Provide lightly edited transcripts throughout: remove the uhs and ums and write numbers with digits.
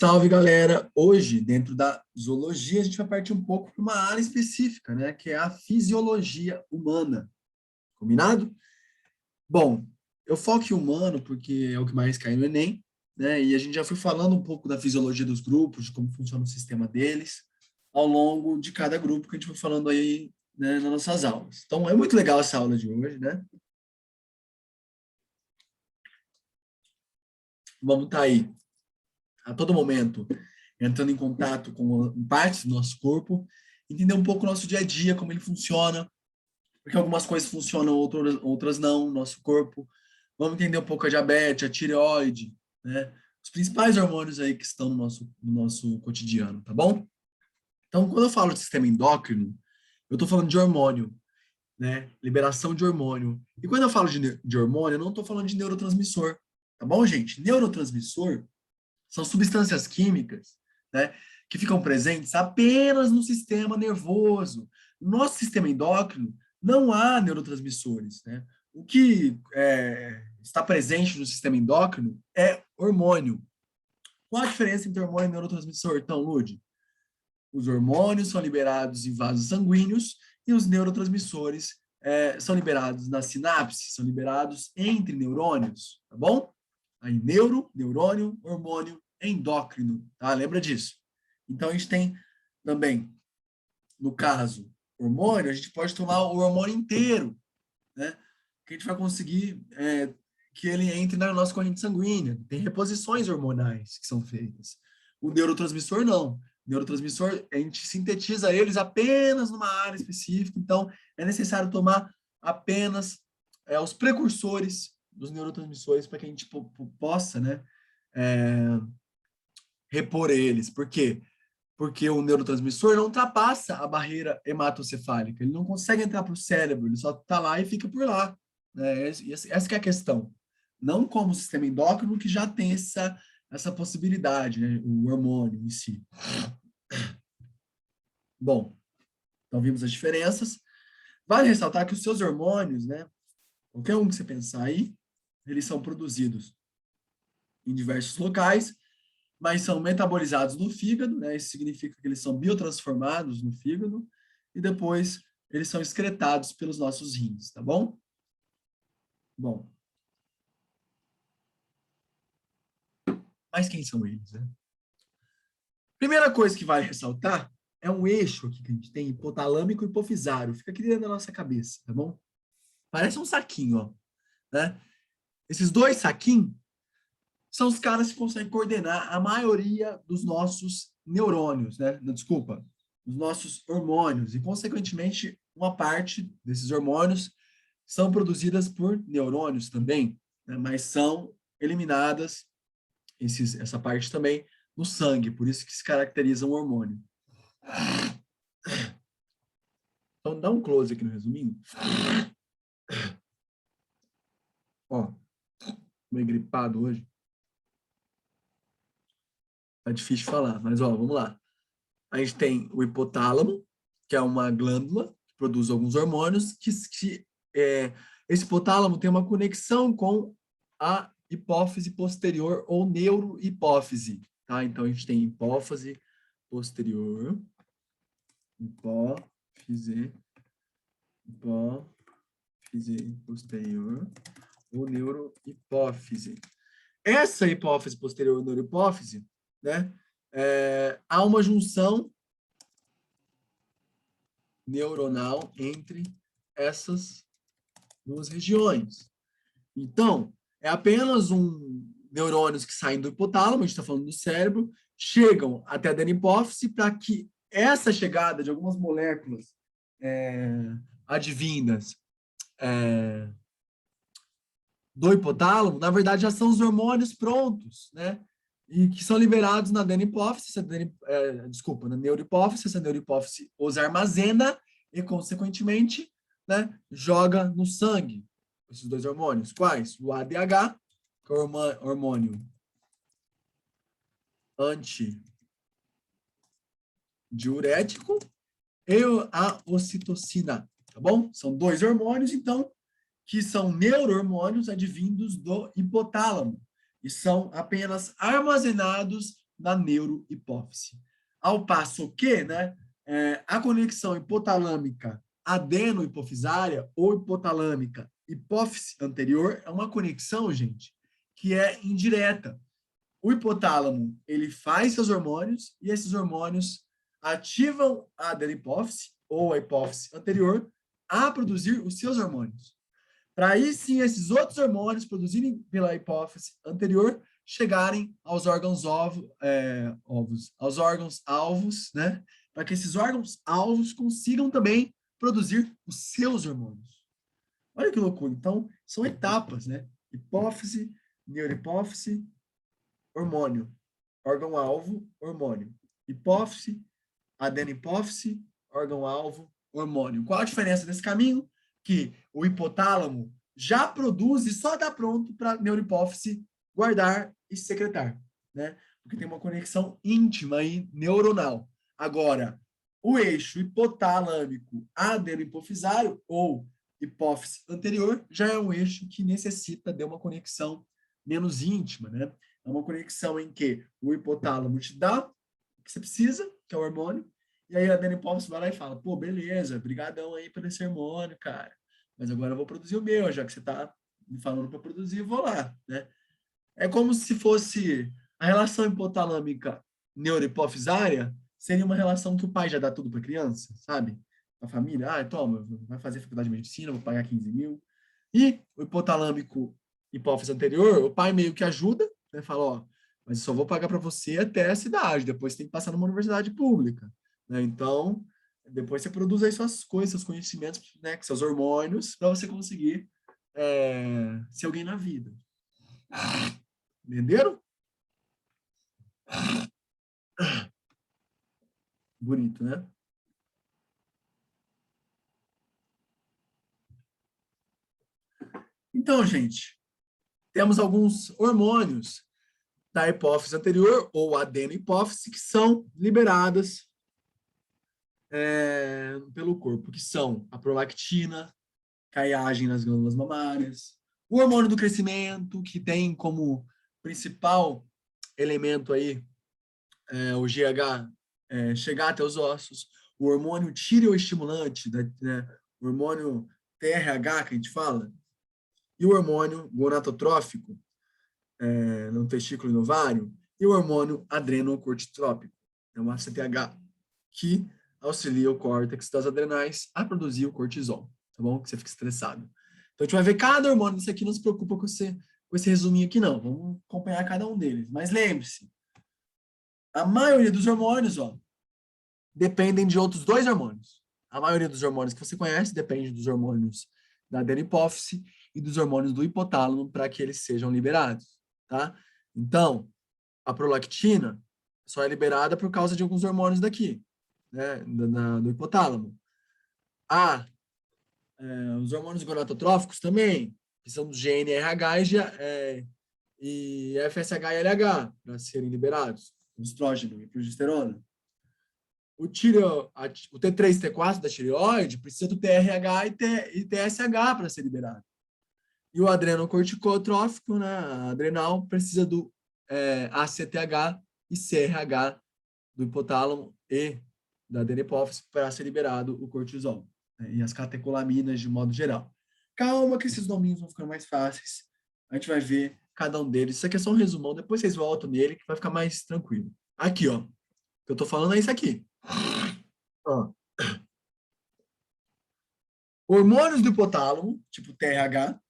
Salve, galera! Hoje, dentro da zoologia, a gente vai partir um pouco para uma área específica, né? Que é a fisiologia humana. Combinado? Bom, eu foco em humano porque é o que mais cai no Enem, né? E a gente já foi falando um pouco da fisiologia dos grupos, de como funciona o sistema deles, ao longo de cada grupo que a gente foi falando aí, né, nas nossas aulas. Então, é muito legal essa aula de hoje, né? Vamos estar aí a todo momento entrando em contato com partes do nosso corpo, entender um pouco o nosso dia a dia, como ele funciona, porque algumas coisas funcionam, outras não, no nosso corpo. Vamos entender um pouco a diabetes, a tireoide, né? Os principais hormônios aí que estão no nosso cotidiano, tá bom? Então, quando eu falo de sistema endócrino, eu estou falando de hormônio, né? Liberação de hormônio. E quando eu falo de hormônio, eu não estou falando de neurotransmissor, tá bom, gente? Neurotransmissor são substâncias químicas, né, que ficam presentes apenas no sistema nervoso. No nosso sistema endócrino, não há neurotransmissores, né? O que está presente no sistema endócrino é hormônio. Qual a diferença entre hormônio e neurotransmissor, então, Lud? Os hormônios são liberados em vasos sanguíneos e os neurotransmissores são liberados na sinapse, são liberados entre neurônios, tá bom? Aí, neurônio, hormônio, endócrino, tá? Lembra disso? Então, a gente tem também, no caso, hormônio, a gente pode tomar o hormônio inteiro, né? Que a gente vai conseguir que ele entre na nossa corrente sanguínea. Tem reposições hormonais que são feitas. O neurotransmissor, não. O neurotransmissor, a gente sintetiza eles apenas numa área específica, então é necessário tomar apenas os precursores dos neurotransmissores para que a gente possa, né, repor eles. Por quê? Porque o neurotransmissor não ultrapassa a barreira hematocefálica, ele não consegue entrar para o cérebro, ele só está lá e fica por lá. Né? Essa que é a questão. Não como o sistema endócrino, que já tem essa possibilidade, né? O hormônio em si. Bom, então vimos as diferenças. Vale ressaltar que os seus hormônios, né? Qualquer um que você pensar aí, eles são produzidos em diversos locais, mas são metabolizados no fígado, né? Isso significa que eles são biotransformados no fígado e depois eles são excretados pelos nossos rins, tá bom? Bom. Mas quem são eles, né? Primeira coisa que vale ressaltar é um eixo aqui que a gente tem, hipotalâmico e hipofisário. Fica aqui dentro da nossa cabeça, tá bom? Parece um saquinho, ó. Né? Esses dois saquinhos são os caras que conseguem coordenar a maioria dos nossos neurônios, né? Não, desculpa, os nossos hormônios. E, consequentemente, uma parte desses hormônios são produzidas por neurônios também, né? Mas são eliminadas, essa parte também, no sangue. Por isso que se caracteriza um hormônio. Então, dá um close aqui no resuminho. Ó, meio gripado hoje. Tá difícil de falar, mas ó, vamos lá. A gente tem o hipotálamo, que é uma glândula que produz alguns hormônios, esse hipotálamo tem uma conexão com a hipófise posterior ou neurohipófise, tá? Então, a gente tem hipófise posterior, hipófise posterior ou neurohipófise. Essa hipófise posterior ou neurohipófise, né? Há uma junção neuronal entre essas duas regiões. Então, é apenas neurônios que saem do hipotálamo, a gente está falando do cérebro, chegam até a hipófise para que essa chegada de algumas moléculas advindas do hipotálamo, na verdade, já são os hormônios prontos, né? E que são liberados na adenipófise, na neurohipófise, essa neurohipófise os armazena e, consequentemente, né, joga no sangue esses dois hormônios. Quais? O ADH, que é o hormônio antidiurético, e a ocitocina, tá bom? São dois hormônios, então, que são neurohormônios advindos do hipotálamo e são apenas armazenados da neurohipófise. Ao passo que, né, a conexão hipotalâmica adeno-hipofisária ou hipotalâmica hipófise anterior é uma conexão, gente, que é indireta. O hipotálamo, ele faz seus hormônios e esses hormônios ativam a adenohipófise ou a hipófise anterior a produzir os seus hormônios. Para aí sim esses outros hormônios produzirem pela hipófise anterior chegarem aos órgãos aos órgãos alvos, né? Para que esses órgãos alvos consigam também produzir os seus hormônios. Olha que loucura. Então, são etapas, né? Hipófise, neurohipófise, hormônio. Órgão-alvo, hormônio. Hipófise, adenihipófise, órgão-alvo, hormônio. Qual a diferença desse caminho? Que o hipotálamo já produz e só dá pronto para a neurohipófise guardar e secretar, né? Porque tem uma conexão íntima e neuronal. Agora, o eixo hipotalâmico adenohipofisário ou hipófise anterior já é um eixo que necessita de uma conexão menos íntima, né? É uma conexão em que o hipotálamo te dá o que você precisa, que é o hormônio, e aí a adenohipófise vai lá e fala, pô, beleza, brigadão aí por esse hormônio, cara, mas agora eu vou produzir o meu, já que você tá me falando para produzir, eu vou lá, né? É como se fosse a relação hipotalâmica neurohipofisária seria uma relação que o pai já dá tudo para a criança, sabe? A família, toma, vai fazer faculdade de medicina, vou pagar 15 mil. E o hipotalâmico hipófise anterior, o pai meio que ajuda, né? Fala, ó, mas eu só vou pagar para você até essa idade, depois tem que passar numa universidade pública, né? Então, depois você produz aí suas coisas, seus conhecimentos, né? Seus hormônios, para você conseguir ser alguém na vida. Entenderam? Bonito, né? Então, gente, temos alguns hormônios da hipófise anterior, ou adenohipófise, que são liberadas pelo corpo, que são a prolactina, que aí agem nas glândulas mamárias, o hormônio do crescimento, que tem como principal elemento aí o GH chegar até os ossos, o hormônio tireoestimulante, né, o hormônio TRH, que a gente fala, e o hormônio gonadotrófico, no testículo e no ovário, e o hormônio adrenocorticotrópico, é o ACTH, que auxilia o córtex das adrenais a produzir o cortisol, tá bom? Que você fica estressado. Então, a gente vai ver cada hormônio disso aqui, não se preocupa com esse resuminho aqui, não. Vamos acompanhar cada um deles. Mas lembre-se, a maioria dos hormônios, ó, dependem de outros dois hormônios. A maioria dos hormônios que você conhece depende dos hormônios da adenohipófise e dos hormônios do hipotálamo para que eles sejam liberados, tá? Então, a prolactina só é liberada por causa de alguns hormônios daqui, né, do hipotálamo. Os hormônios gonadotróficos também, que são do GnRH e FSH e LH, para serem liberados, o estrógeno e progesterona. O T3 e T4 da tireoide precisa do TRH e TSH para ser liberado. E o adrenocorticotrófico, né, a adrenal, precisa do ACTH e CRH do hipotálamo e da adenohipófise para ser liberado o cortisol, né, e as catecolaminas de modo geral. Calma que esses nominhos vão ficar mais fáceis. A gente vai ver cada um deles. Isso aqui é só um resumão, depois vocês voltam nele que vai ficar mais tranquilo. Aqui, ó. O que eu tô falando é isso aqui. Ó. Hormônios do hipotálamo, tipo TRH,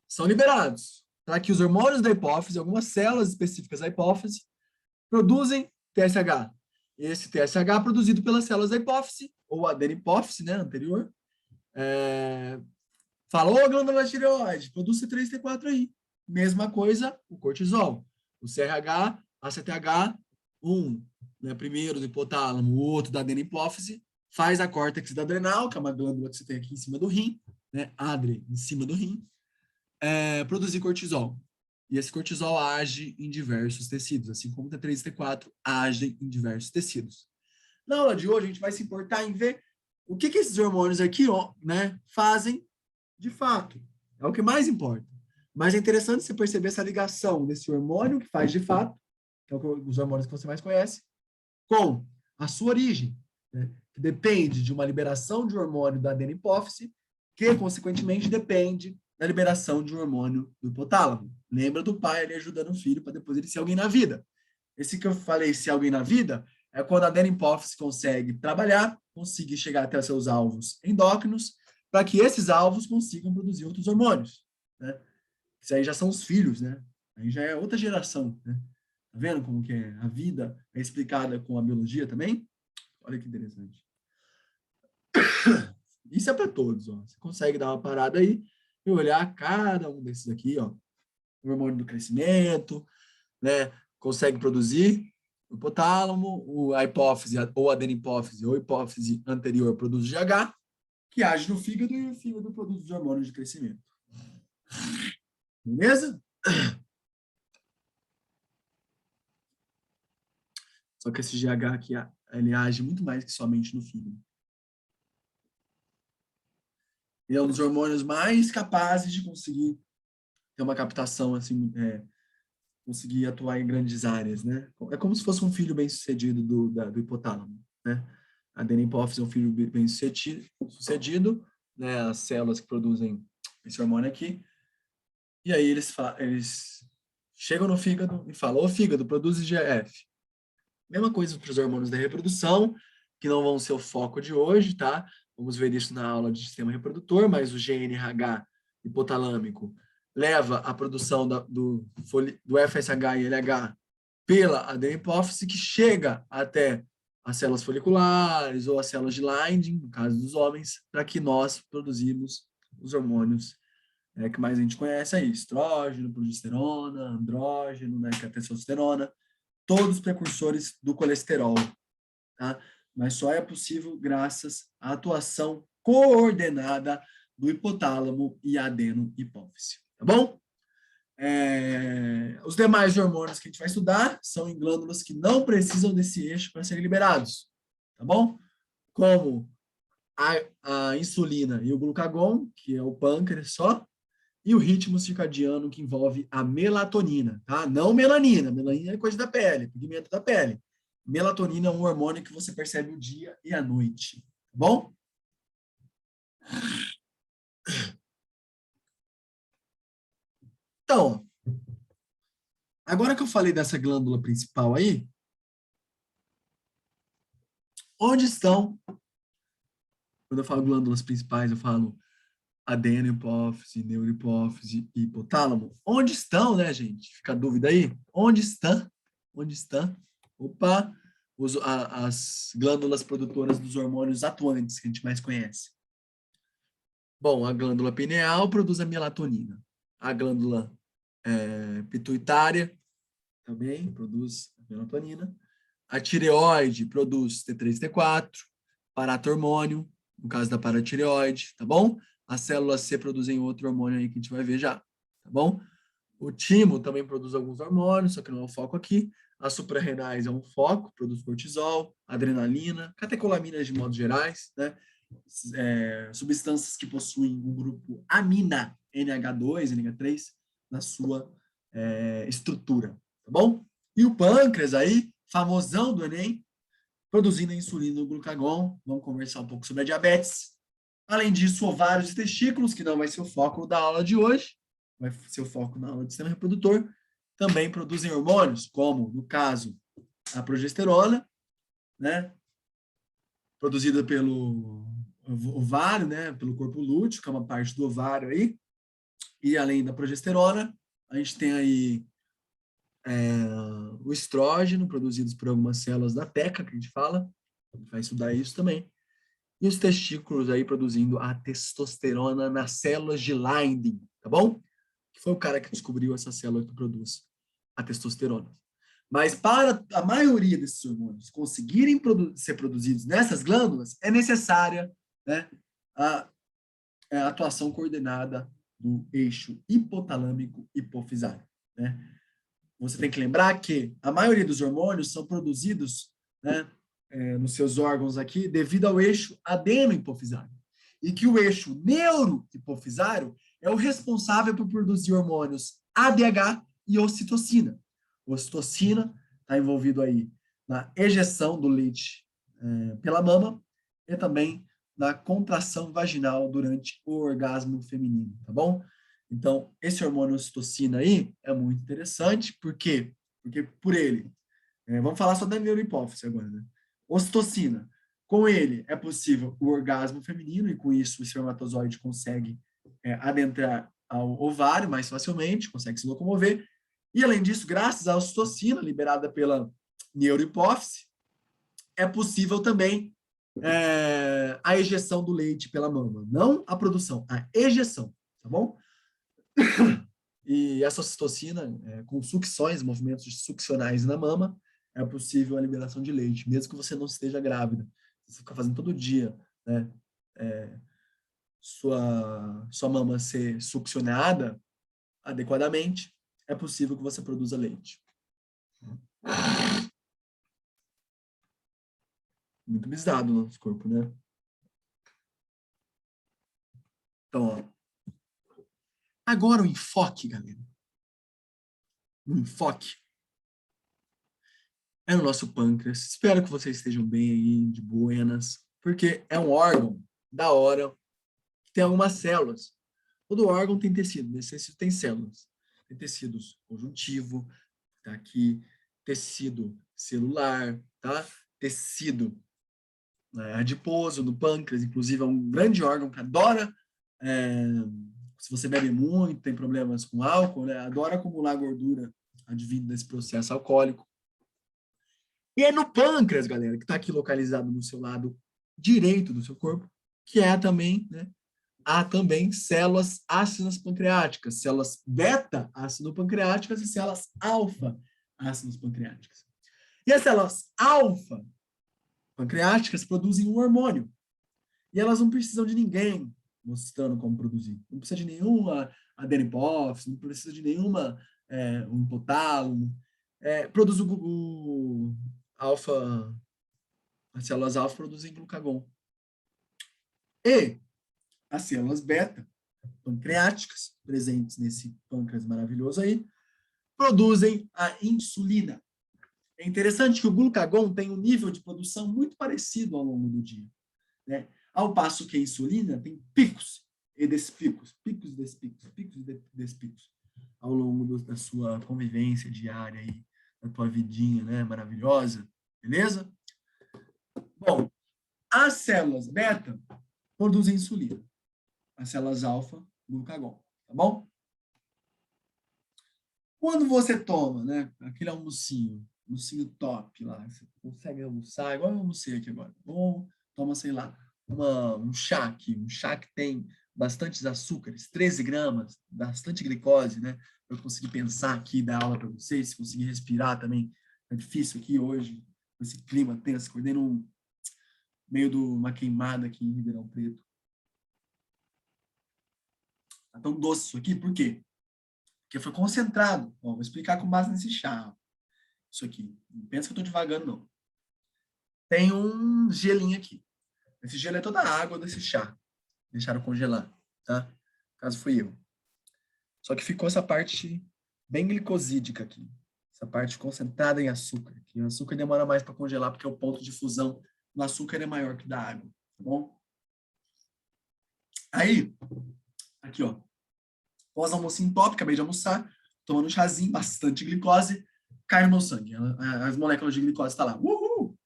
são liberados para que os hormônios da hipófise, algumas células específicas da hipófise, produzem TSH. Esse TSH produzido pelas células da hipófise, ou adenihipófise, né, anterior, falou, glândula tireoide, produz C3 e T4 aí. Mesma coisa, o cortisol. O CRH, ACTH, né, primeiro do hipotálamo, o outro da adenihipófise, faz a córtex da adrenal, que é uma glândula que você tem aqui em cima do rim, né, adre, em cima do rim, produzir cortisol. E esse cortisol age em diversos tecidos, assim como o T3 e T4 agem em diversos tecidos. Na aula de hoje, a gente vai se importar em ver o que esses hormônios aqui, ó, né, fazem de fato. É o que mais importa. Mas é interessante você perceber essa ligação desse hormônio que faz de fato que é os hormônios que você mais conhece, com a sua origem, né, que depende de uma liberação de hormônio da adenopófise, que, consequentemente, depende da liberação de um hormônio do hipotálamo. Lembra do pai ali ajudando o filho para depois ele ser alguém na vida. Esse que eu falei, ser alguém na vida, é quando a adenopófise consegue trabalhar, conseguir chegar até os seus alvos endócrinos, para que esses alvos consigam produzir outros hormônios, né? Isso aí já são os filhos, né? Aí já é outra geração, né? Tá vendo como que é? A vida é explicada com a biologia também? Olha que interessante. Isso é para todos, ó. Você consegue dar uma parada aí e olhar cada um desses aqui, ó. O hormônio do crescimento, né? Consegue produzir o hipotálamo, a hipófise ou a adenopófise ou hipófise anterior produz GH, que age no fígado e o fígado produz os hormônios de crescimento. Beleza? Só que esse GH aqui, ele age muito mais que somente no fígado. Ele é um dos hormônios mais capazes de conseguir ter uma captação, assim, conseguir atuar em grandes áreas, né? É como se fosse um filho bem-sucedido do hipotálamo, né? A adenopófise é um filho bem-sucedido, né? As células que produzem esse hormônio aqui. E aí eles chegam no fígado e falam, ô fígado, produz IGF. Mesma coisa para os hormônios da reprodução, que não vão ser o foco de hoje, tá? Vamos ver isso na aula de sistema reprodutor, mas o GNRH hipotalâmico leva a produção do FSH e LH pela adenopófise, que chega até as células foliculares ou as células de Leydig, no caso dos homens, para que nós produzimos os hormônios que mais a gente conhece aí, estrógeno, progesterona, andrógeno, né, que é a testosterona, todos precursores do colesterol, tá? Mas só é possível graças à atuação coordenada do hipotálamo e adenohipófise, tá bom? Os demais hormônios que a gente vai estudar são em glândulas que não precisam desse eixo para serem liberados, tá bom? Como a insulina e o glucagon, que é o pâncreas só, e o ritmo circadiano, que envolve a melatonina, tá? Não melanina. Melanina é coisa da pele, pigmento da pele. Melatonina é um hormônio que você percebe o dia e a noite, tá bom? Então, agora que eu falei dessa glândula principal aí, onde estão, quando eu falo glândulas principais, eu falo adenopófise, neurohipófise e hipotálamo. Onde estão, né, gente? Fica a dúvida aí? Onde estão? Onde estão? Opa! As glândulas produtoras dos hormônios atuantes que a gente mais conhece. Bom, a glândula pineal produz a melatonina. A glândula pituitária também produz a melatonina. A tireoide produz T3 e T4, paratormônio, no caso da paratireoide, tá bom? As células C produzem outro hormônio aí que a gente vai ver já, tá bom? O timo também produz alguns hormônios, só que não é o foco aqui. As suprarrenais é um foco, produz cortisol, adrenalina, catecolaminas de modo gerais, né? Substâncias que possuem um grupo amina, NH2, NH3, na sua estrutura, tá bom? E o pâncreas aí, famosão do Enem, produzindo a insulina e o glucagon. Vamos conversar um pouco sobre a diabetes. Além disso, ovários e testículos, que não vai ser o foco da aula de hoje, vai ser o foco na aula de sistema reprodutor, também produzem hormônios, como, no caso, a progesterona, né, produzida pelo ovário, né, pelo corpo lúteo, que é uma parte do ovário aí, e além da progesterona, a gente tem aí o estrógeno, produzidos por algumas células da teca, que a gente fala, vai estudar isso também, e os testículos aí produzindo a testosterona nas células de Leydig, tá bom? Que foi o cara que descobriu essa célula que produz a testosterona. Mas para a maioria desses hormônios conseguirem ser produzidos nessas glândulas, é necessária, né, a atuação coordenada do eixo hipotalâmico hipofisário, né? Você tem que lembrar que a maioria dos hormônios são produzidos, né, nos seus órgãos aqui devido ao eixo adeno-hipofisário. E que o eixo neurohipofisário é o responsável por produzir hormônios ADH e ocitocina. Ocitocina está envolvido aí na ejeção do leite pela mama e também na contração vaginal durante o orgasmo feminino, tá bom? Então, esse hormônio ocitocina aí é muito interessante, por quê? Porque por ele, vamos falar só da neurohipófise agora, né? Ocitocina, com ele é possível o orgasmo feminino e com isso o espermatozoide consegue adentrar ao ovário mais facilmente, consegue se locomover. E além disso, graças à ocitocina liberada pela neurohipófise, é possível também a ejeção do leite pela mama. Não a produção, a ejeção, tá bom? E essa ocitocina, com sucções, movimentos succionais na mama, é possível a liberação de leite, mesmo que você não esteja grávida. Você fica fazendo todo dia, né? Sua mama ser succionada adequadamente, é possível que você produza leite. Muito bizarro no nosso corpo, né? Então, ó. Agora o enfoque, galera. O enfoque é no nosso pâncreas. Espero que vocês estejam bem aí, de buenas, porque é um órgão da hora, que tem algumas células. Todo órgão tem tecido, nesse tecido tem células. Tem tecidos conjuntivo, tá aqui, tecido celular, tá? Tecido adiposo no pâncreas, inclusive é um grande órgão que adora, se você bebe muito, tem problemas com álcool, né? Adora acumular gordura advindo desse processo alcoólico. E é no pâncreas, galera, que está aqui localizado no seu lado direito do seu corpo, que é também, né? Há também células ácidas pancreáticas, células beta ácido-pancreáticas e células alfa ácidas pancreáticas. E as células alfa pancreáticas produzem um hormônio. E elas não precisam de ninguém mostrando como produzir. Não precisa de nenhuma adenohipófise, não precisa de nenhuma um hipotálamo. Produz o alfa, as células alfa produzem glucagon. E as células beta, pancreáticas, presentes nesse pâncreas maravilhoso aí, produzem a insulina. É interessante que o glucagon tem um nível de produção muito parecido ao longo do dia, né? Ao passo que a insulina tem picos e despicos, picos e despicos, picos e despicos, ao longo da sua convivência diária aí, da tua vidinha, né, maravilhosa, beleza? Bom, as células beta produzem insulina, as células alfa, glucagon, tá bom? Quando você toma, né, aquele almocinho top lá, você consegue almoçar, igual eu almocei aqui agora, ou toma, sei lá, um chá aqui, um chá que tem bastantes açúcares, 13 gramas, bastante glicose, né, para eu conseguir pensar aqui e dar aula para vocês, conseguir respirar também, é difícil aqui hoje, com esse clima tenso, acordei no meio de uma queimada aqui em Ribeirão Preto. Tá tão doce isso aqui, por quê? Porque foi concentrado. Ó, vou explicar com base nesse chá. Isso aqui. Não pensa que eu estou devagando, não. Tem um gelinho aqui. Esse gelo é toda a água desse chá. Deixaram congelar, tá? No caso, fui eu. Só que ficou essa parte bem glicosídica aqui. Essa parte concentrada em açúcar. Que o açúcar demora mais para congelar, porque o ponto de fusão no açúcar é maior que o da água. Tá bom? Aí, aqui, ó. Pós-almocinho top, acabei de almoçar, tomando um chazinho, bastante glicose, cai no meu sangue. As moléculas de glicose estão tá lá. Uhul!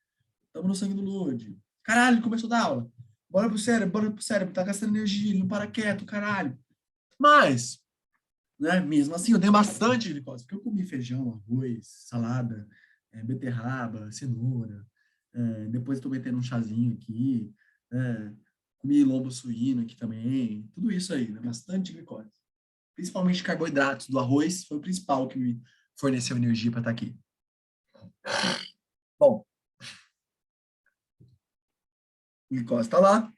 Estamos no sangue do Lud. Caralho, começou a dar aula. Bora pro cérebro, tá gastando energia, ele não para quieto, caralho. Mas, né, mesmo assim, eu tenho bastante glicose, porque eu comi feijão, arroz, salada, beterraba, cenoura, depois estou metendo um chazinho aqui, comi lombo suíno aqui também, tudo isso aí, né, bastante glicose. Principalmente carboidratos do arroz, foi o principal que me forneceu energia para estar aqui. Bom, o glicose está lá.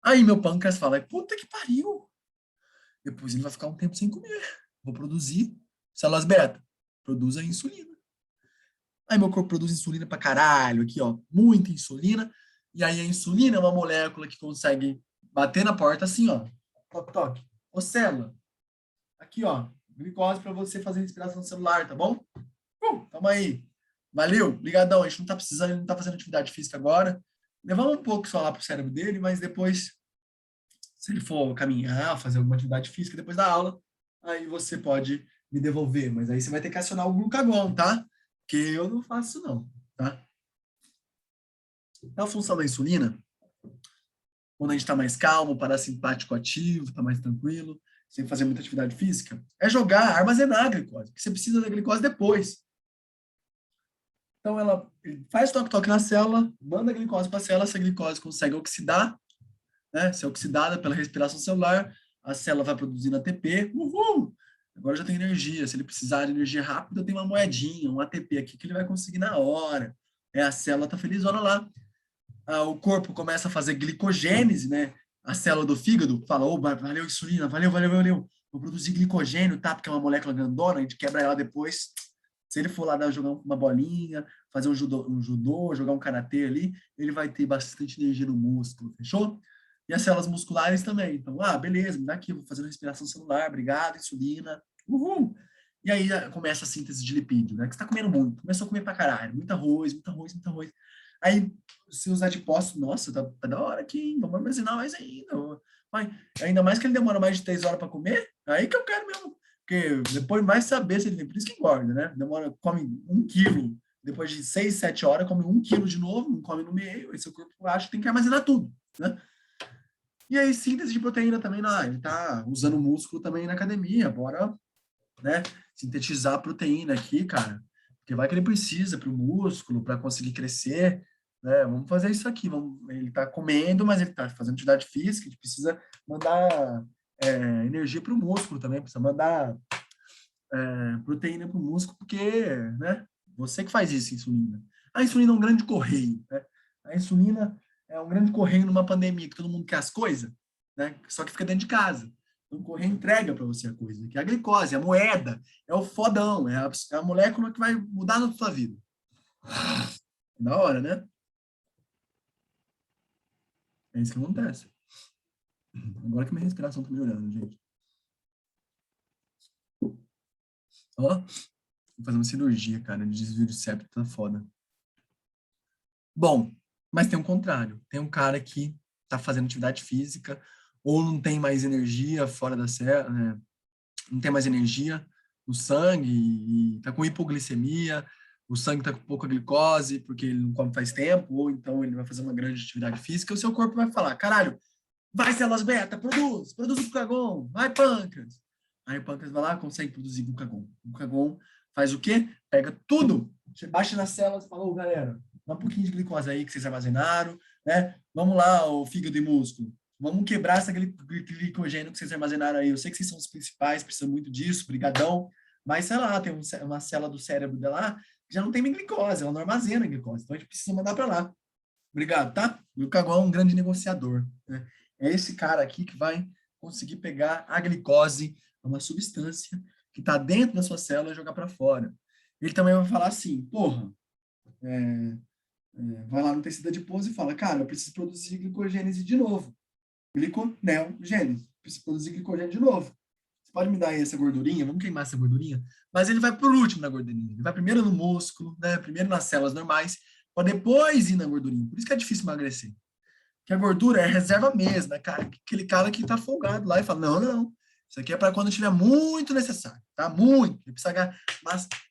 Aí meu pâncreas fala, puta que pariu. Depois ele vai ficar um tempo sem comer. Vou produzir células beta. Produz a insulina. Aí meu corpo produz insulina pra caralho aqui, ó. Muita insulina. E aí a insulina é uma molécula que consegue bater na porta assim, ó. Toque, toque. Ô, célula. Aqui, ó. Glicose para você fazer respiração celular, tá bom? Tamo aí. Valeu, brigadão. A gente não tá precisando, ele não tá fazendo atividade física agora. Levamos um pouco só lá pro cérebro dele, mas depois, se ele for caminhar, fazer alguma atividade física depois da aula, aí você pode me devolver. Mas aí você vai ter que acionar o glucagon, tá? Porque eu não faço isso não, tá? Então, a função da insulina, quando a gente está mais calmo, parasimpático ativo, está mais tranquilo, sem fazer muita atividade física, é jogar, armazenar a glicose, porque você precisa da glicose depois. Então, ela faz toque-toque na célula, manda a glicose para a célula, essa glicose consegue oxidar, né? Ser oxidada pela respiração celular, a célula vai produzindo ATP, uhul! Agora já tem energia. Se ele precisar de energia rápida, tem uma moedinha, um ATP aqui que ele vai conseguir na hora. A célula está felizona lá. O corpo começa a fazer glicogênese, né? A célula do fígado fala, valeu insulina, valeu. Vou produzir glicogênio, tá? Porque é uma molécula grandona, a gente quebra ela depois. Se ele for lá jogar uma bolinha, fazer um judô, jogar um karatê ali, ele vai ter bastante energia no músculo, fechou? E as células musculares também. Então, beleza, me dá aqui, vou fazer uma respiração celular, obrigado, insulina, uhul. E aí começa a síntese de lipídio, né? Que você tá comendo muito, começou a comer pra caralho, muito arroz. Aí, se usar de posto, nossa, tá da hora aqui, hein? Vamos armazenar mais ainda. Vai. Ainda mais que ele demora mais de 3 horas para comer, aí que eu quero mesmo. Porque depois mais saber se ele vem. Por isso que engorda, né? Come 1 quilo, depois de 6, 7 horas, come 1 quilo de novo, não come no meio, aí seu corpo acha que tem que armazenar tudo, né? E aí, síntese de proteína também, ele tá usando músculo também na academia, bora, né, sintetizar proteína aqui, cara, porque vai que ele precisa para o músculo, para conseguir crescer, né, vamos fazer isso aqui, ele tá comendo, mas ele tá fazendo atividade física, a gente precisa mandar energia para o músculo também, precisa mandar proteína para o músculo, porque, né, você que faz isso, insulina. A insulina é um grande correio, né, a insulina é um grande correio numa pandemia que todo mundo quer as coisas, né, só que fica dentro de casa. Então, o correio entrega para você a coisa, que é a glicose, a moeda, é o fodão, é a molécula que vai mudar na sua vida. Da hora, né? É isso que acontece. Agora que minha respiração tá melhorando, gente. Ó, vou fazer uma cirurgia, cara, de desvio de septo, tá foda. Bom, mas tem um contrário. Tem um cara que tá fazendo atividade física ou não tem mais energia fora da célula, né? Não tem mais energia no sangue e tá com hipoglicemia, o sangue tá com pouca glicose porque ele não come faz tempo, ou então ele vai fazer uma grande atividade física, o seu corpo vai falar, caralho, vai células beta, produz o glucagon, vai pâncreas. Aí o pâncreas vai lá, consegue produzir glucagon. O glucagon faz o quê? Pega tudo, você baixa nas células e fala, galera, dá um pouquinho de glicose aí que vocês armazenaram, né? Vamos lá, o fígado e músculo. Vamos quebrar esse glicogênio que vocês armazenaram aí. Eu sei que vocês são os principais, precisam muito disso, brigadão. Mas, sei lá, tem uma célula do cérebro dela que já não tem glicose, ela não armazena glicose. Então, a gente precisa mandar para lá. Obrigado, tá? O glucagon é um grande negociador, né? É esse cara aqui que vai conseguir pegar a glicose, uma substância que está dentro da sua célula e jogar para fora. Ele também vai falar assim, porra, vai lá no tecido adiposo e fala, cara, eu preciso produzir glicogênese de novo. Gliconeogênese. Preciso produzir glicogênio de novo. Você pode me dar aí essa gordurinha? Vamos queimar essa gordurinha? Mas ele vai por último na gordurinha. Ele vai primeiro no músculo, né? Primeiro nas células normais, para depois ir na gordurinha. Por isso que é difícil emagrecer. Porque a gordura é reserva mesmo, né, cara? Aquele cara que tá folgado lá e fala, não. Isso aqui é para quando tiver muito necessário, tá? Muito. Ele precisa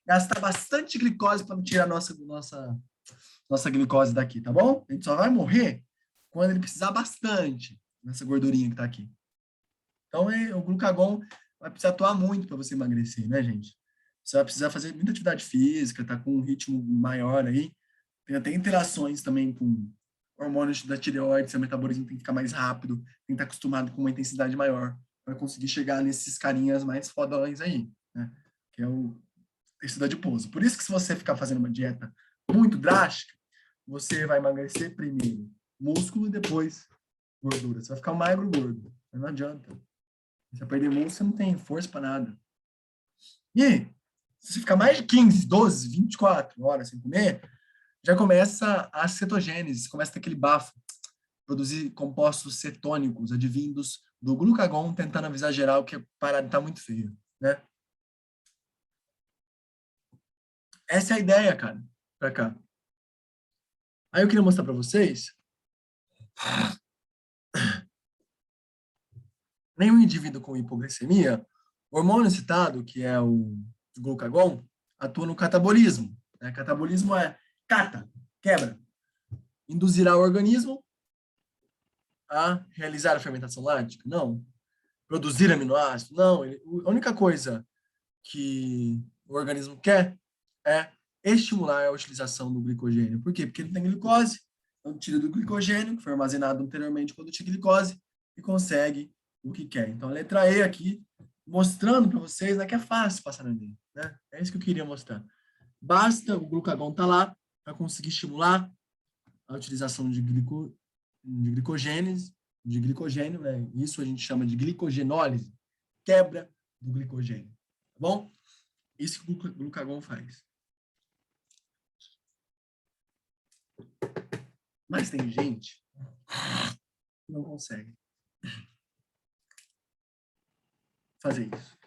gastar bastante glicose para tirar a nossa glicose daqui, tá bom? A gente só vai morrer quando ele precisar bastante nessa gordurinha que tá aqui. Então, o glucagon vai precisar atuar muito para você emagrecer, né, gente? Você vai precisar fazer muita atividade física, tá com um ritmo maior aí. Tem até interações também com hormônios da tireoide, seu metabolismo tem que ficar mais rápido, tem que estar acostumado com uma intensidade maior para conseguir chegar nesses carinhas mais fodões aí, né? Que é o tecido adiposo. Por isso que se você ficar fazendo uma dieta muito drástica, você vai emagrecer primeiro músculo e depois gordura. Você vai ficar magro gordo. Mas não adianta. Se você perder músculo, você não tem força para nada. E se você ficar mais de 15, 12, 24 horas sem comer, já começa a cetogênese, começa a ter aquele bafo, produzir compostos cetônicos advindos do glucagon, tentando avisar geral que a parada está muito feia, né? Essa é a ideia, cara, pra cá. Aí eu queria mostrar para vocês, nenhum indivíduo com hipoglicemia, o hormônio citado, que é o glucagon, atua no catabolismo. Né? Catabolismo é cata, quebra. Induzirá o organismo a realizar a fermentação láctica? Não. Produzir aminoácidos? Não. A única coisa que o organismo quer é estimular a utilização do glicogênio. Por quê? Porque ele tem glicose, então tira do glicogênio, que foi armazenado anteriormente quando tinha glicose, e consegue o que quer. Então, a letra E aqui, mostrando para vocês, né, que é fácil passar no Enem. Né? É isso que eu queria mostrar. Basta o glucagon estar lá para conseguir estimular a utilização de glicogênio, né? Isso a gente chama de glicogenólise, quebra do glicogênio. Tá bom? Isso que o glucagon faz. Mas tem gente que não consegue fazer isso.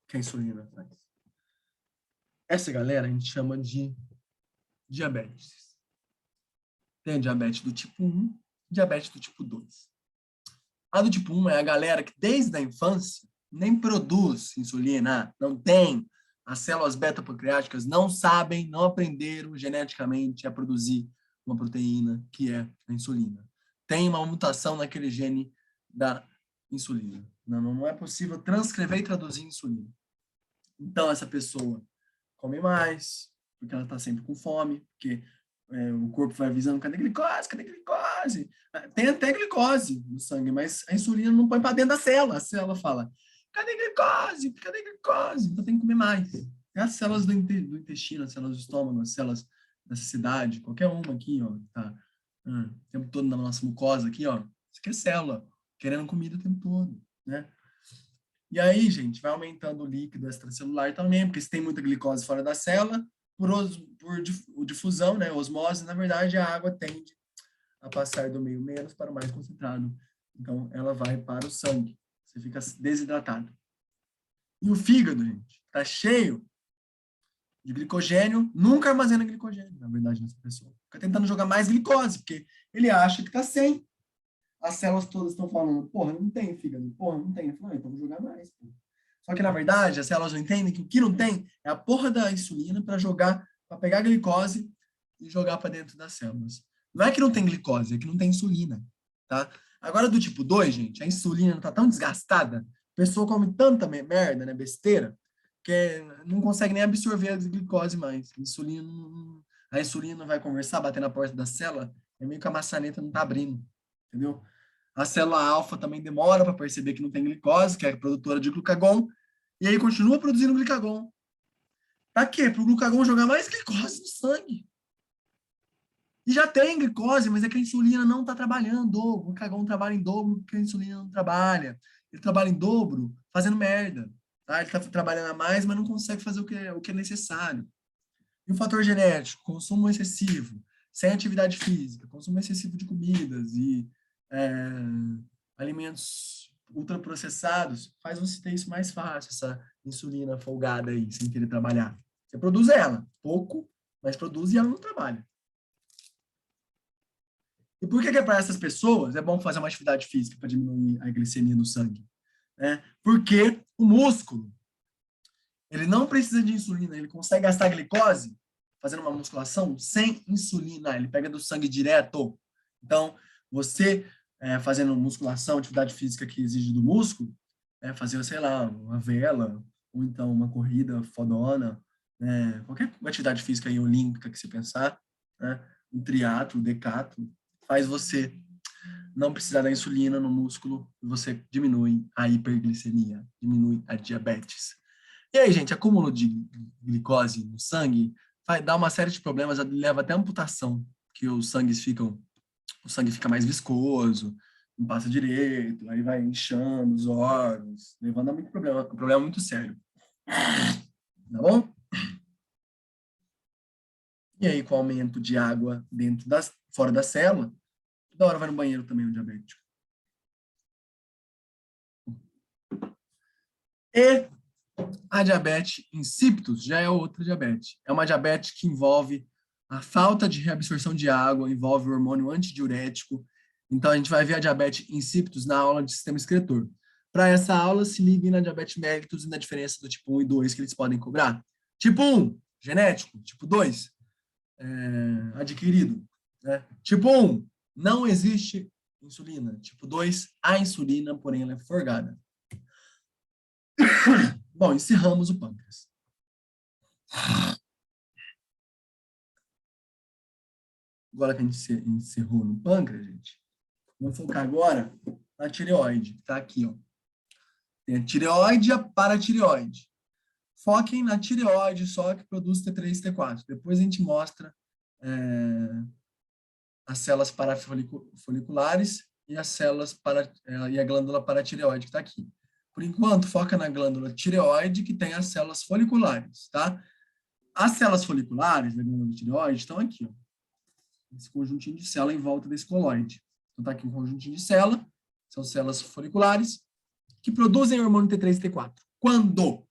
Que a insulina faz. Essa galera a gente chama de diabetes. Tem a diabetes do tipo 1 e diabetes do tipo 2. A do tipo 1 é a galera que desde a infância nem produz insulina, não tem. As células beta-pancreáticas não sabem, não aprenderam geneticamente a produzir uma proteína que é a insulina. Tem uma mutação naquele gene da insulina. Não é possível transcrever e traduzir insulina. Então, essa pessoa come mais, porque ela está sempre com fome, porque o corpo vai avisando, cadê glicose, cadê glicose? Tem até glicose no sangue, mas a insulina não põe para dentro da célula. A célula fala, cadê glicose, cadê glicose? Então tem que comer mais. É as células do intestino, as células do estômago, as células da saciedade, qualquer uma aqui, ó, tá o tempo todo na nossa mucosa aqui, ó, isso aqui é célula, querendo comida o tempo todo, né? E aí, gente, vai aumentando o líquido extracelular também, porque se tem muita glicose fora da célula, por difusão, né, osmose, na verdade, a água tende a passar do meio menos para o mais concentrado. Então, ela vai para o sangue. Você fica desidratado. E o fígado, gente, tá cheio de glicogênio, nunca armazena glicogênio, na verdade, nessa pessoa. Fica tentando jogar mais glicose, porque ele acha que tá sem. As células todas estão falando, porra, não tem fígado, porra, não tem. Falo, então vou jogar mais. Porra. Só que, na verdade, as células não entendem que o que não tem é a porra da insulina para jogar, para pegar a glicose e jogar para dentro das células. Não é que não tem glicose, é que não tem insulina, tá? Agora, do tipo 2, gente, a insulina tá tão desgastada, a pessoa come tanta merda, né, besteira, que não consegue nem absorver a glicose mais. A insulina vai conversar, bater na porta da célula, é meio que a maçaneta não tá abrindo, entendeu? A célula alfa também demora para perceber que não tem glicose, que é a produtora de glucagon, e aí continua produzindo glucagon. Para quê? Para o glucagon jogar mais glicose no sangue. E já tem glicose, mas é que a insulina não está trabalhando. O glucagon trabalha em dobro porque a insulina não trabalha. Ele trabalha em dobro fazendo merda. Tá? Ele está trabalhando a mais, mas não consegue fazer o que é necessário. E o fator genético, consumo excessivo, sem atividade física, consumo excessivo de comidas e alimentos ultraprocessados, faz você ter isso mais fácil, essa insulina folgada aí, sem querer trabalhar. Você produz ela, pouco, mas produz e ela não trabalha. E por que para essas pessoas é bom fazer uma atividade física para diminuir a glicemia no sangue? Porque o músculo, ele não precisa de insulina, ele consegue gastar glicose fazendo uma musculação sem insulina, ele pega do sangue direto. Então, você fazendo musculação, atividade física que exige do músculo, fazer, sei lá, uma vela, ou então uma corrida fodona, qualquer atividade física aí olímpica que você pensar, né, um triatlo, decatlo, faz você não precisar da insulina no músculo e você diminui a hiperglicemia, diminui a diabetes. E aí, gente, acúmulo de glicose no sangue vai dar uma série de problemas, leva até amputação, que o sangue fica mais viscoso, não passa direito, aí vai inchando os órgãos, levando a muito problema, um problema muito sério. Tá bom? E aí, com o aumento de água fora da célula, toda hora vai no banheiro também o diabético. E A diabetes insípidos já é outra diabetes. É uma diabetes que envolve a falta de reabsorção de água, envolve o hormônio antidiurético. Então, a gente vai ver a diabetes insípidos na aula de sistema excretor. Para essa aula, se ligue na diabetes mellitus e na diferença do tipo 1 e 2 que eles podem cobrar. Tipo 1, genético. Tipo 2, adquirido. Né? Tipo 1, não existe insulina. Tipo 2, há insulina, porém ela é forgada. Bom, encerramos o pâncreas. Agora que a gente encerrou no pâncreas, gente, vamos focar agora na tireoide, que está aqui, ó. Tem a tireoide e a paratireoide. Foquem na tireoide só que produz T3 e T4. Depois a gente mostra as células parafoliculares e as células e a glândula paratireoide que está aqui. Por enquanto, foca na glândula tireoide, que tem as células foliculares, tá? As células foliculares da glândula tireoide estão aqui, ó. Esse conjuntinho de célula em volta desse coloide. Então, está aqui um conjuntinho de célula, são células foliculares, que produzem hormônio T3 e T4. Quando?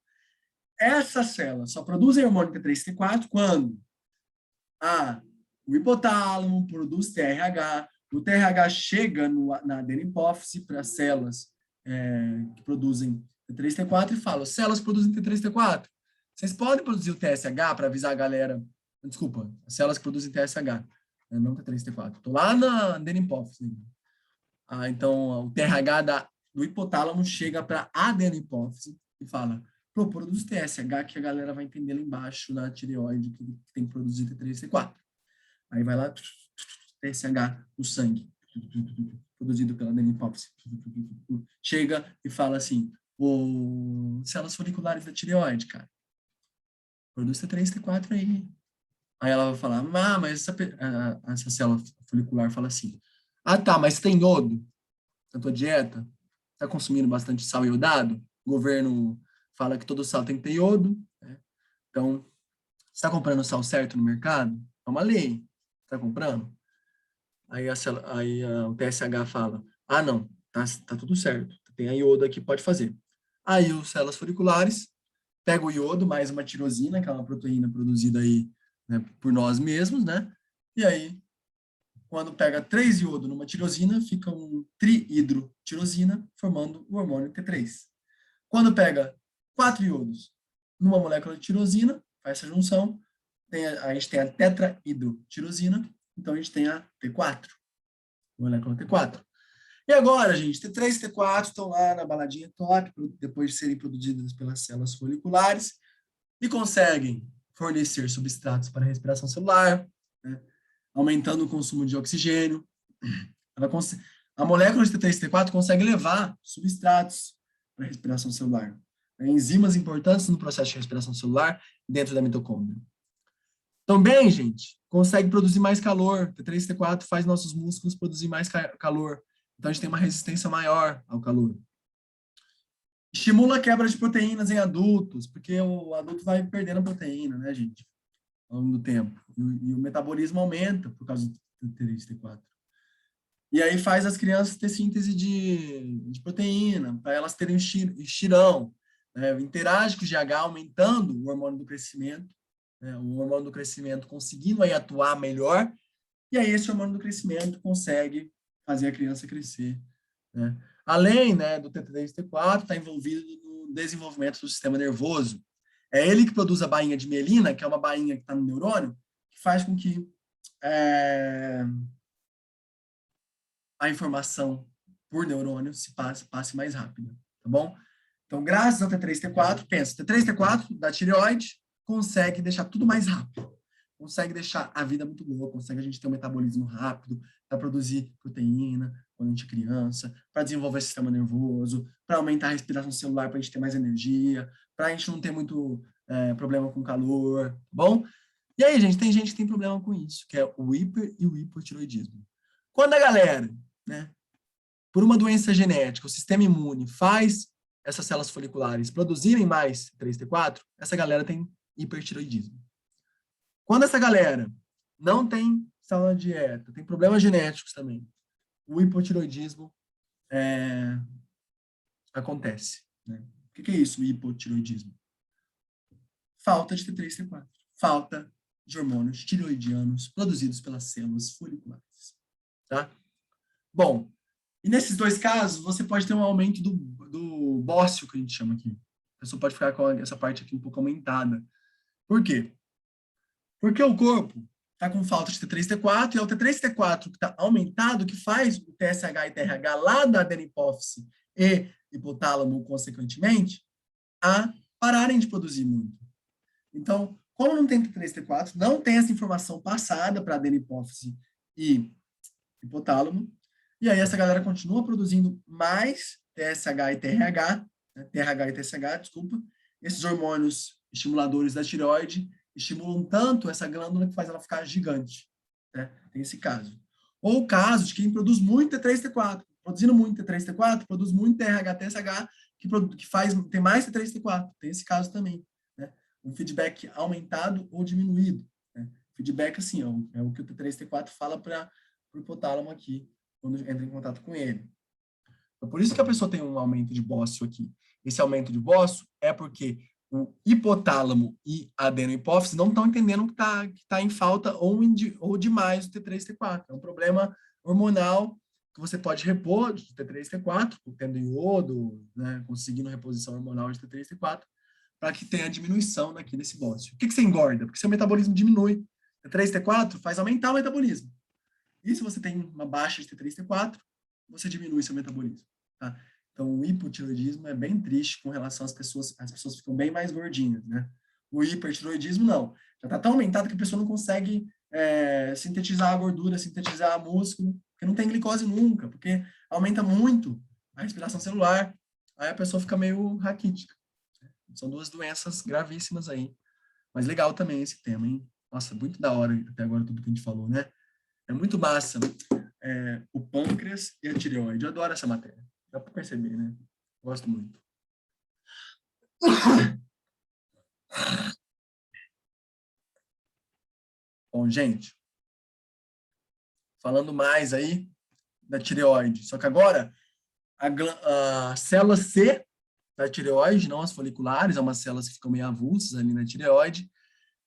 Essas células só produzem hormônio T3 e T4 quando o hipotálamo produz TRH, o TRH chega na adenopófise para as células que produzem T3 e T4 e fala, células produzem T3 e T4. Vocês podem produzir o TSH para avisar a galera, desculpa, as células que produzem TSH, não T3 e T4. Estou lá na adenopófise. Então, o TRH do hipotálamo chega para a adenopófise e fala, produz TSH, que a galera vai entender lá embaixo na tireoide que tem que produzir T3 e T4. Aí vai lá, TSH no sangue, produzido pela adenopófise. Chega e fala assim, células foliculares da tireoide, cara, produz T3 e T4 aí. Aí ela vai falar, mas essa célula folicular fala assim, tá, mas tem iodo na tua dieta? Tá consumindo bastante sal iodado? O governo fala que todo sal tem que ter iodo, né? Então, você está comprando o sal certo no mercado? É uma lei. Está comprando? Aí, o TSH fala, não, tá tudo certo. Tem a iodo aqui, pode fazer. Aí, os células foliculares pegam o iodo mais uma tirosina, que é uma proteína produzida aí, né, por nós mesmos, né? E aí, quando pega 3 iodo numa tirosina, fica um trihidrotirosina, formando o hormônio T3. Quando pega 4 iodos numa molécula de tirosina, faz essa junção, a gente tem a tetrahidrotirosina, então a gente tem a T4, molécula T4. E agora, gente, T3 e T4 estão lá na baladinha top, depois de serem produzidas pelas células foliculares, e conseguem fornecer substratos para a respiração celular, né, aumentando o consumo de oxigênio. A molécula de T3 e T4 consegue levar substratos para a respiração celular, enzimas importantes no processo de respiração celular dentro da mitocôndria. Também, gente, consegue produzir mais calor. T3 e T4 faz nossos músculos produzir mais calor. Então, a gente tem uma resistência maior ao calor. Estimula a quebra de proteínas em adultos, porque o adulto vai perdendo proteína, né, gente, ao longo do tempo. E o metabolismo aumenta por causa do T3 e T4. E aí faz as crianças ter síntese de proteína, para elas terem estirão. Interage com o GH, aumentando o hormônio do crescimento, o hormônio do crescimento conseguindo aí atuar melhor, e aí esse hormônio do crescimento consegue fazer a criança crescer. Né? Além, né, do T3 e T4, está envolvido no desenvolvimento do sistema nervoso. É ele que produz a bainha de mielina, que é uma bainha que está no neurônio, que faz com que a informação por neurônio se passe mais rápido, tá bom? Então, graças ao T3 e T4, pensa, T3 e T4 da tireoide consegue deixar tudo mais rápido, consegue deixar a vida muito boa, consegue a gente ter um metabolismo rápido, para produzir proteína quando a gente é criança, para desenvolver o sistema nervoso, para aumentar a respiração celular, para a gente ter mais energia, para a gente não ter muito problema com calor, tá bom? E aí, gente, tem gente que tem problema com isso, que é o hiper e o hipotiroidismo. Quando a galera, né, por uma doença genética, o sistema imune faz essas células foliculares produzirem mais 3T4, essa galera tem hipertiroidismo. Quando essa galera não tem sal na dieta, tem problemas genéticos também, o hipotiroidismo acontece. Né? que é isso, hipotireoidismo? Falta de T3, T4. Falta de hormônios tireoidianos produzidos pelas células foliculares. Tá? Bom, e nesses dois casos, você pode ter um aumento do bócio, que a gente chama aqui. A pessoa pode ficar com essa parte aqui um pouco aumentada. Por quê? Porque o corpo está com falta de T3, T4, e é o T3, T4 que está aumentado que faz o TSH e TRH lá da adenopófise e hipotálamo, consequentemente, a pararem de produzir muito. Então, como não tem T3, T4, não tem essa informação passada para a adenopófise e hipotálamo, e aí essa galera continua produzindo mais TSH e TRH, né, TRH e TSH, desculpa, esses hormônios estimuladores da tireoide estimulam tanto essa glândula que faz ela ficar gigante. Né? Tem esse caso. Ou o caso de quem produz muito T3, T4. Produzindo muito T3, T4, produz muito TRH, TSH, que faz, tem mais T3, T4. Tem esse caso também. Né? Um feedback aumentado ou diminuído. Né? Feedback, assim, é o que o T3, T4 fala para o hipotálamo aqui, quando entra em contato com ele. Então, por isso que a pessoa tem um aumento de bócio aqui. Esse aumento de bócio é porque o hipotálamo e a adenohipófise não estão entendendo que tá em falta ou demais o T3, T4. É um problema hormonal que você pode repor de T3, T4, tendo iodo, né, conseguindo reposição hormonal de T3, T4, para que tenha diminuição daqui desse bócio. O que você engorda? Porque seu metabolismo diminui. T3, T4 faz aumentar o metabolismo. E se você tem uma baixa de T3, T4, você diminui seu metabolismo. Tá? Então, o hipotireoidismo é bem triste com relação às pessoas ficam bem mais gordinhas, né? O hipertireoidismo, não. Já está tão aumentado que a pessoa não consegue sintetizar a gordura, sintetizar músculo, porque não tem glicose nunca, porque aumenta muito a respiração celular, aí a pessoa fica meio raquítica. São duas doenças gravíssimas aí. Mas legal também esse tema, hein? Nossa, muito da hora até agora tudo que a gente falou, né? É muito massa. O pâncreas e a tireoide. Eu adoro essa matéria. Dá para perceber, né? Gosto muito. Bom, gente, falando mais aí da tireoide. Só que agora, a célula C da tireoide, não as foliculares, é umas células que ficam meio avulsas ali na tireoide,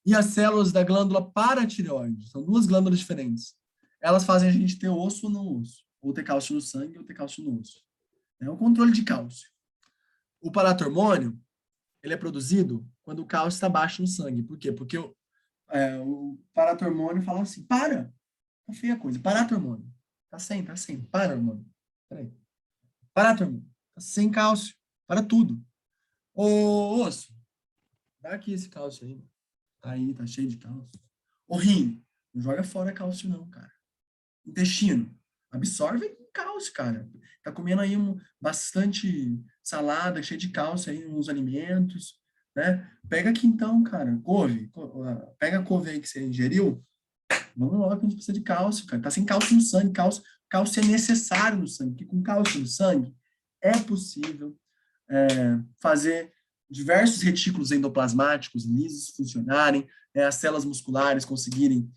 e as células da glândula paratireoide. São duas glândulas diferentes. Elas fazem a gente ter osso ou não osso. Ou ter cálcio no sangue ou ter cálcio no osso. É o controle de cálcio. O paratormônio, ele é produzido quando o cálcio está baixo no sangue. Por quê? Porque o paratormônio fala assim, para, tá feia a coisa, paratormônio. Tá sem, para, hormônio. Peraí. Paratormônio, tá sem cálcio, para tudo. Ô, osso, dá aqui esse cálcio aí. Tá aí, tá cheio de cálcio. O rim, não joga fora cálcio não, cara. Intestino, absorve cálcio, cara. Tá comendo aí bastante salada, cheia de cálcio aí nos alimentos, né? Pega aqui então, cara, couve. Pega a couve aí que você ingeriu. Vamos logo que a gente precisa de cálcio, cara. Tá sem cálcio no sangue. Cálcio é necessário no sangue. Porque com cálcio no sangue é possível fazer diversos retículos endoplasmáticos lisos funcionarem, as células musculares conseguirem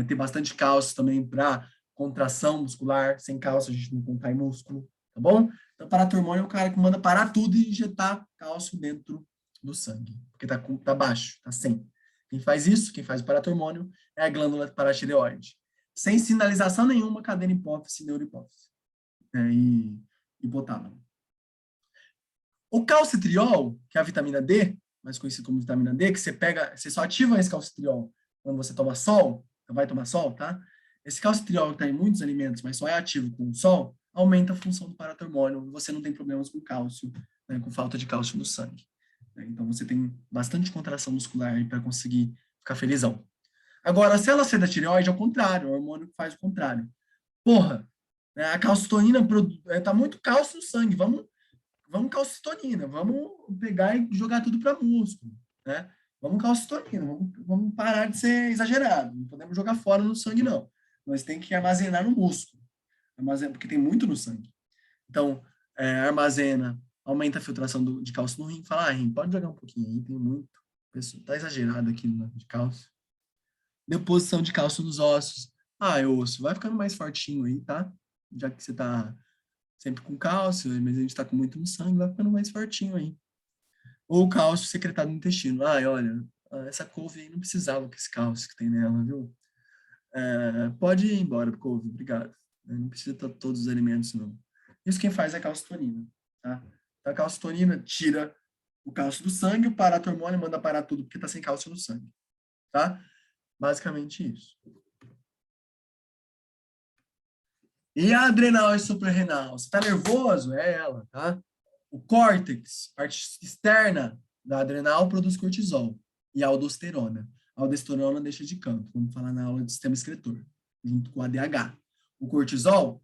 ter bastante cálcio também para contração muscular. Sem cálcio a gente não contrai músculo, tá bom? Então, paratormônio é o cara que manda parar tudo e injetar cálcio dentro do sangue, porque tá baixo, tá sem. Quem faz isso, quem faz o paratormônio, é a glândula paratireoide. Sem sinalização nenhuma, cadena hipófise e neurohipófise. E hipotálamo. O calcitriol, que é a vitamina D, mais conhecido como vitamina D, que você só ativa esse calcitriol quando você toma sol, vai tomar sol, tá? Esse calcitriol que está em muitos alimentos, mas só é ativo com o sol, aumenta a função do paratormônio e você não tem problemas com cálcio, né, com falta de cálcio no sangue. Então, você tem bastante contração muscular para conseguir ficar felizão. Agora, a célula C da tireoide é o contrário, é o hormônio que faz o contrário. Porra, a calcitonina tá muito cálcio no sangue, vamos calcitonina, vamos pegar e jogar tudo para músculo, né? Vamos calcitonina, vamos parar de ser exagerado, não podemos jogar fora no sangue, não. Nós tem que armazenar no músculo, porque tem muito no sangue. Então, armazena, aumenta a filtração de cálcio no rim, fala, rim, pode jogar um pouquinho aí, tem muito. Tá exagerado aqui de cálcio. Deposição de cálcio nos ossos. Osso, vai ficando mais fortinho aí, tá? Já que você tá sempre com cálcio, mas a gente tá com muito no sangue, vai ficando mais fortinho aí. ou cálcio secretado no intestino. Ai, olha, essa couve aí não precisava com esse cálcio que tem nela, viu? Pode ir embora, couve, obrigado. Não precisa de todos os alimentos, não. Isso quem faz é a calcitonina, tá? Então, a calcitonina tira o cálcio do sangue, o paratormônio manda parar tudo, porque tá sem cálcio no sangue, tá? Basicamente isso. E a adrenal e suprarrenal? Você tá nervoso? É ela, tá? O córtex, parte externa da adrenal, produz cortisol e aldosterona. A aldosterona deixa de canto. Vamos falar na aula de sistema excretor, junto com o ADH. O cortisol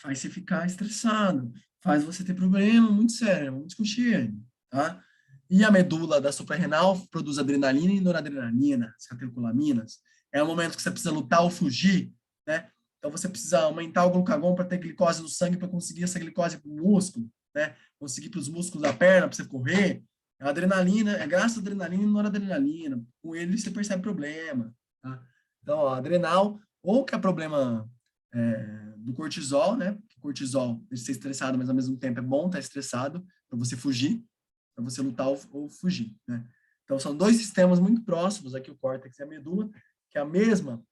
faz você ficar estressado, faz você ter problema muito sério. Vamos discutir, tá? E a medula da suprarrenal produz adrenalina e noradrenalina, as catecolaminas. É o momento que você precisa lutar ou fugir, né? Então você precisa aumentar o glucagon para ter glicose no sangue para conseguir essa glicose para o músculo, né? Conseguir para os músculos da perna para você correr. A adrenalina, é graças à adrenalina e noradrenalina. Com ele você percebe problema, tá? Então, ó, adrenal, ou que é problema do cortisol, né? O cortisol deixa você estressado, mas ao mesmo tempo é bom estar estressado para você fugir, para você lutar ou fugir, né? Então, são dois sistemas muito próximos aqui, o córtex e a medula, que é o mesmo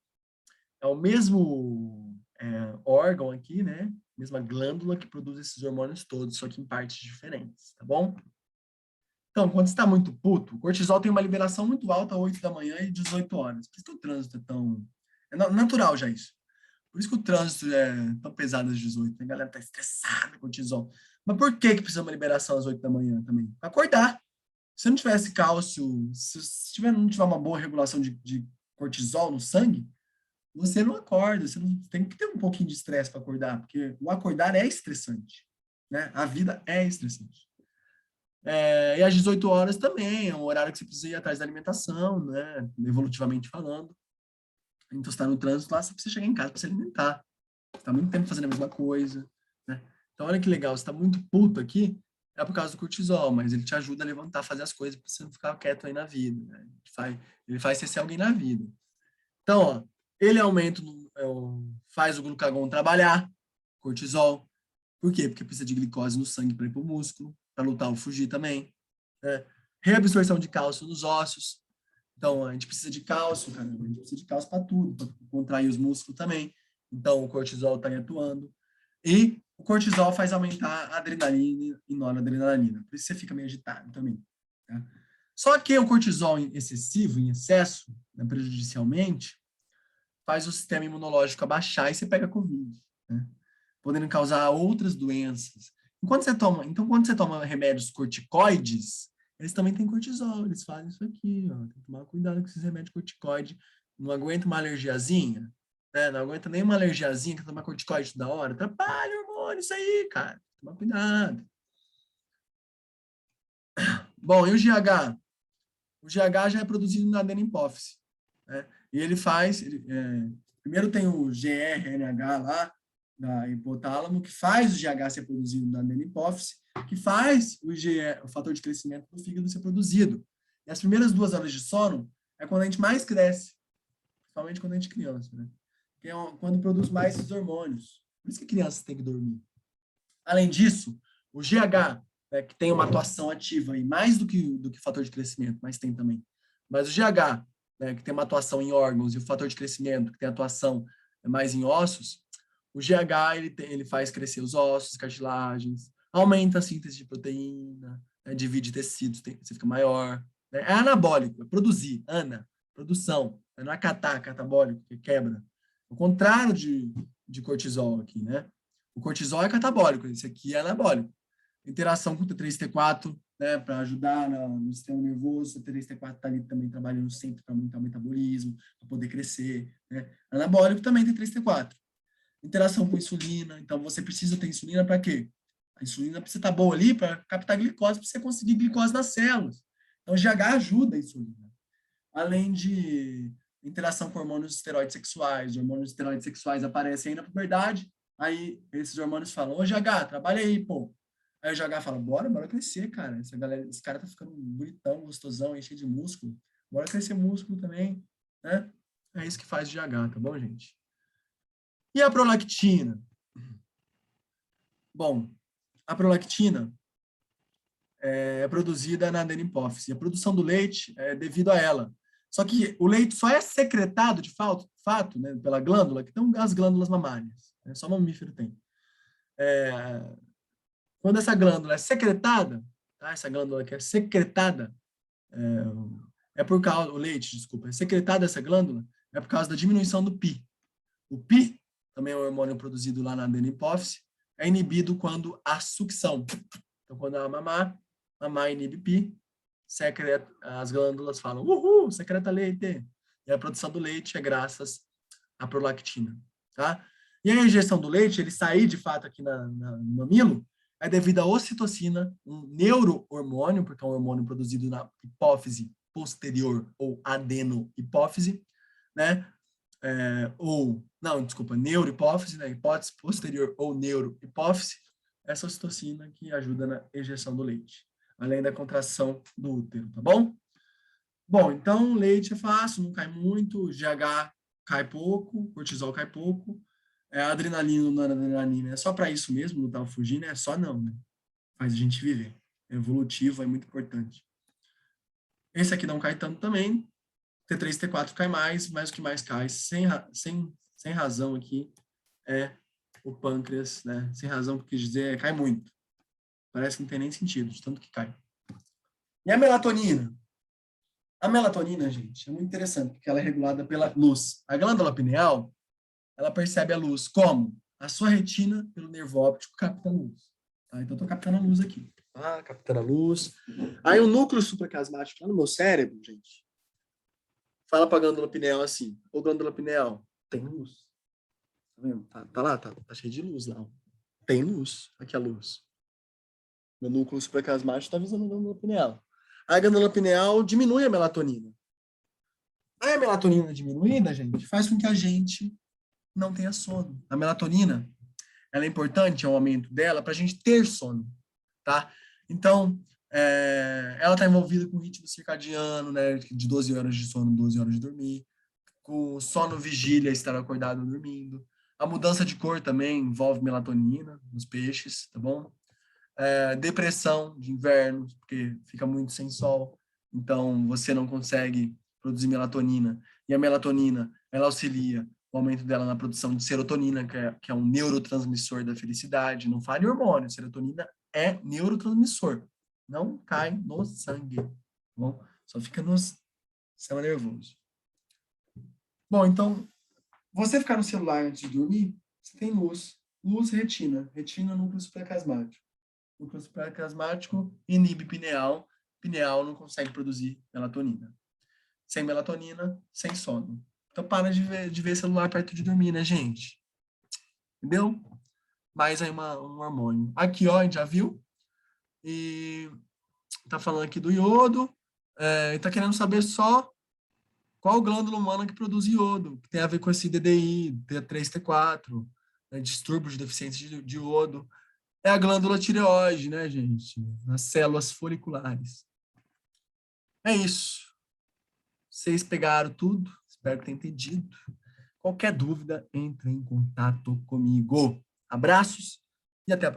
órgão aqui, né? Mesma glândula que produz esses hormônios todos, só que em partes diferentes, tá bom? Então, quando você está muito puto, o cortisol tem uma liberação muito alta, 8 da manhã e 18 horas. Por isso que o trânsito é tão... É natural já isso. Por isso que o trânsito é tão pesado às 18. A galera tá estressada com cortisol. Mas por que precisa uma liberação às 8 da manhã também? Para acordar. Se não tivesse cálcio, se não tiver uma boa regulação de cortisol no sangue, você não acorda. Você não, tem que ter um pouquinho de estresse para acordar, porque o acordar é estressante, né? A vida é estressante. E às 18 horas também, é um horário que você precisa ir atrás da alimentação, né? Evolutivamente falando. Então, você está no trânsito lá, você precisa chegar em casa para se alimentar. Você está muito tempo fazendo a mesma coisa, né? Então, olha que legal, você está muito puto aqui, é por causa do cortisol, mas ele te ajuda a levantar, fazer as coisas para você não ficar quieto aí na vida, né? Ele faz você ser alguém na vida. Então, ó, ele aumenta, faz o glucagon trabalhar, cortisol. Por quê? Porque precisa de glicose no sangue para ir para o músculo, para lutar ou fugir também. Né? Reabsorção de cálcio nos ossos. Então, a gente precisa de cálcio, cara. A gente precisa de cálcio para tudo, para contrair os músculos também. Então, o cortisol está aí atuando. E o cortisol faz aumentar a adrenalina e noradrenalina. Por isso você fica meio agitado também. Tá? Só que o cortisol excessivo, em excesso, né, prejudicialmente, faz o sistema imunológico abaixar e você pega Covid, né? Podendo causar outras doenças. Então, quando você toma remédios corticoides, eles também têm cortisol, eles fazem isso aqui, ó. Tem que tomar cuidado com esses remédios corticoides. Não aguenta uma alergiazinha, né? Não aguenta nem uma alergiazinha que toma corticoide toda hora. Atrapalha o hormônio, isso aí, cara. Toma cuidado. Bom, e o GH? O GH já é produzido na adenopófise, né? E ele faz... primeiro tem o GRNH lá, da hipotálamo, que faz o GH ser produzido na adenopófise, que faz o fator de crescimento do fígado ser produzido. E as primeiras 2 horas de sono é quando a gente mais cresce, principalmente quando a gente é criança, né? Que é quando produz mais esses hormônios. Por isso que crianças têm que dormir. Além disso, o GH, né, que tem uma atuação ativa aí, mais do que fator de crescimento, mas tem também. Mas o GH, né, que tem uma atuação em órgãos, e o fator de crescimento, que tem atuação mais em ossos, o GH ele faz crescer os ossos, cartilagens, aumenta a síntese de proteína, né, divide tecidos, você fica maior. Né? É anabólico, é produzir, produção. Não é catabólico, que quebra. O contrário de cortisol aqui, né? O cortisol é catabólico, esse aqui é anabólico. Interação com o T3 e T4, né, para ajudar no sistema nervoso. O T3 e T4 está ali também trabalhando sempre para aumentar o metabolismo, para poder crescer. Né? Anabólico também T3 e T4. Interação com insulina. Então, você precisa ter insulina para quê? A insulina precisa estar boa ali para captar glicose, para você conseguir glicose nas células. Então, o GH ajuda a insulina. Além de interação com hormônios esteroides sexuais. Os hormônios esteroides sexuais aparecem aí na puberdade. Aí, esses hormônios falam, ô GH, trabalha aí, pô. Aí o GH fala, bora crescer, cara. Esse cara tá ficando bonitão, gostosão, cheio de músculo. Bora crescer músculo também, né? É isso que faz o GH, tá bom, gente? E a prolactina? Bom, a prolactina é produzida na adenopófise. A produção do leite é devido a ela. Só que o leite só é secretado, de fato, né, pela glândula, que estão as glândulas mamárias. Né, só mamífero tem. Quando essa glândula é secretada, tá, essa glândula que é secretada, por causa, o leite, desculpa, é secretada essa glândula, é por causa da diminuição do PI. O PI, também é um hormônio produzido lá na adenopófise, é inibido quando há sucção. Então, quando ela mamar inibe PI, as glândulas falam, uhul, secreta leite. E a produção do leite é graças à prolactina, tá? E a injeção do leite, ele sair de fato aqui no mamilo, é devido à ocitocina, um neurohormônio, porque é um hormônio produzido na hipófise posterior ou adenohipófise, né? Neurohipófise, né? Hipófise posterior ou neurohipófise, essa ocitocina que ajuda na ejeção do leite, além da contração do útero, tá bom? Bom, então leite é fácil, não cai muito, GH cai pouco, cortisol cai pouco, adrenalina, noradrenalina é só para isso mesmo, não tá fugindo, é só não, né? Faz a gente viver. É evolutivo, é muito importante. Esse aqui não cai tanto também, T3 e T4 cai mais, mas o que mais cai, sem razão aqui, é o pâncreas, né? Sem razão, porque dizer, cai muito. Parece que não tem nem sentido, de tanto que cai. E a melatonina? A melatonina, gente, é muito interessante, porque ela é regulada pela luz. A glândula pineal, ela percebe a luz como? A sua retina, pelo nervo óptico, capta a luz. Tá? Então, eu estou captando a luz aqui. Tá? Captando a luz. Aí, o núcleo supraclasmático lá no meu cérebro, gente, fala para a glândula pineal assim, ô glândula pineal, tem luz. Tá vendo? Tá lá, tá cheio de luz lá. Tem luz. Aqui a luz. Meu núcleo supraclasmático está avisando a glândula pineal. A glândula pineal diminui a melatonina. Aí a melatonina diminuída, gente, faz com que a gente não tenha sono. A melatonina, ela é importante, é o aumento dela, para a gente ter sono, tá? Então, ela está envolvida com o ritmo circadiano, né, de 12 horas de sono, 12 horas de dormir, com sono vigília, estar acordado dormindo. A mudança de cor também envolve melatonina nos peixes, tá bom? Depressão de inverno, porque fica muito sem sol, então você não consegue produzir melatonina. E a melatonina, ela auxilia o aumento dela na produção de serotonina, que é um neurotransmissor da felicidade. Não fale hormônio, serotonina é neurotransmissor. Não cai no sangue, tá bom? Só fica no sistema nervoso. Bom, então, você ficar no celular antes de dormir, você tem luz. Luz, retina. Retina, núcleo supraclasmático. Núcleo supraclasmático inibe pineal. Pineal não consegue produzir melatonina. Sem melatonina, sem sono. Então, para de ver celular perto de dormir, né, gente? Entendeu? Mais aí um hormônio. Aqui, ó, a gente já viu. E tá falando aqui do iodo. E tá querendo saber só qual glândula humana que produz iodo, que tem a ver com esse DDI, T3, T4, né, distúrbio de deficiência de iodo. É a glândula tireoide, né, gente? Nas células foliculares. É isso. Vocês pegaram tudo. Espero que tenham entendido. Qualquer dúvida, entre em contato comigo. Abraços e até a próxima.